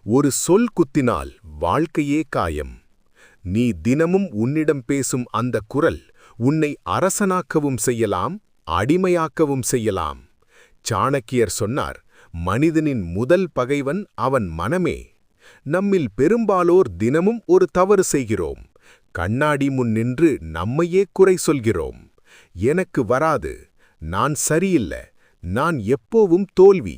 ஒரு சொல் குத்தினால் வாழ்க்கையே காயம். நீ தினமும் உன்னிடம் பேசும் அந்த குரல் உன்னை அரசனாக்கவும் செய்யலாம், அடிமையாக்கவும் செய்யலாம். சாணக்கியர் சொன்னார், மனிதனின் முதல் பகைவன் அவன் மனமே. நம்மில் பெரும்பாலோர் தினமும் ஒரு தவறு செய்கிறோம். கண்ணாடி முன் நின்று நம்மையே குறை சொல்கிறோம். எனக்கு வராது, நான் சரியில்ல, நான் எப்போவும் தோல்வி.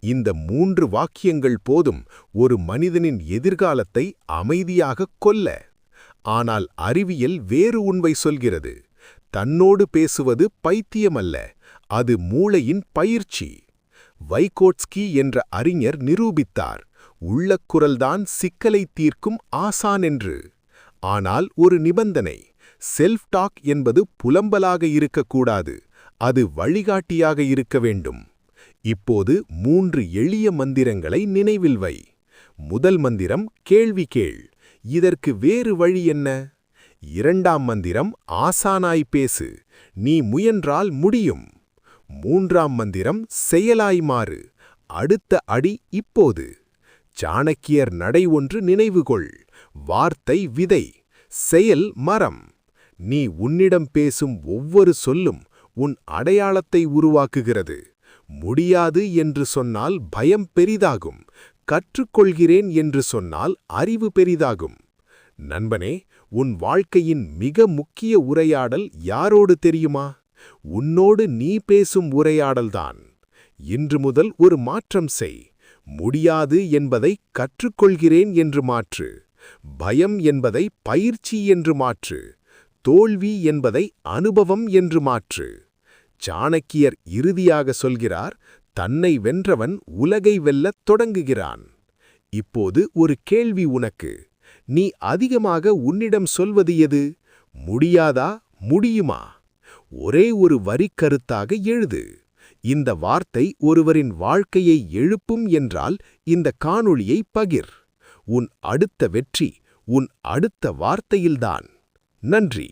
இந்த 3 வாக்கியங்கள் போதும் ஒரு மனிதனின் எதிர்காலத்தை அமைதியாகக் கொல்ல. ஆனால் அறிவியல் வேறு உண்மை சொல்கிறது. தன்னோடு பேசுவது பைத்தியமல்ல, அது மூளையின் பயிற்சி. வைகோட்ஸ்கி என்ற அறிஞர் நிரூபித்தார், உள்ளக்குரல்தான் சிக்கலை தீர்க்கும் ஆசான் என்று. ஆனால் ஒரு நிபந்தனை, செல்ஃப் டாக் என்பது புலம்பலாக இருக்கக்கூடாது, அது வழிகாட்டியாக இருக்க வேண்டும். இப்போது 3 எளிய மந்திரங்களை நினைவில் வை. முதல் மந்திரம், கேள்வி கேள், இதற்கு வேறு வழி என்ன? இரண்டாம் மந்திரம், ஆசானாய் பேசு, நீ முயன்றால் முடியும். மூன்றாம் மந்திரம், செயலாய் மாறு, அடுத்த அடி இப்போது. சாணக்கியர் நடை ஒன்று நினைவுகொள், வார்த்தை விதை, செயல் மரம். நீ உன்னிடம் பேசும் ஒவ்வொரு சொல்லும் உன் அடையாளத்தை உருவாக்குகிறது. முடியாது என்று சொன்னால் பயம் பெரிதாகும், கற்றுக்கொள்கிறேன் என்று சொன்னால் அறிவு பெரிதாகும். நண்பனே, உன் வாழ்க்கையின் மிக முக்கிய உரையாடல் யாரோடு தெரியுமா? உன்னோடு நீ பேசும் உரையாடல்தான். இன்று முதல் ஒரு மாற்றம் செய். முடியாது என்பதை கற்றுக்கொள்கிறேன் என்று மாற்று. பயம் என்பதை பயிற்சி என்று மாற்று. தோல்வி என்பதை அனுபவம் என்று மாற்று. சாணக்கியர் இறுதியாக சொல்கிறார், தன்னை வென்றவன் உலகை வெல்லத் தொடங்குகிறான். இப்போது ஒரு கேள்வி உனக்கு. நீ அதிகமாக உன்னிடம் சொல்வது எது? முடியாதா, முடியுமா? ஒரே ஒரு வரிக்கருத்தாக எழுது. இந்த வார்த்தை ஒருவரின் வாழ்க்கையை எழுப்பும் என்றால் இந்த காணொளியை பகிர். உன் அடுத்த வெற்றி உன் அடுத்த வார்த்தையில்தான். நன்றி.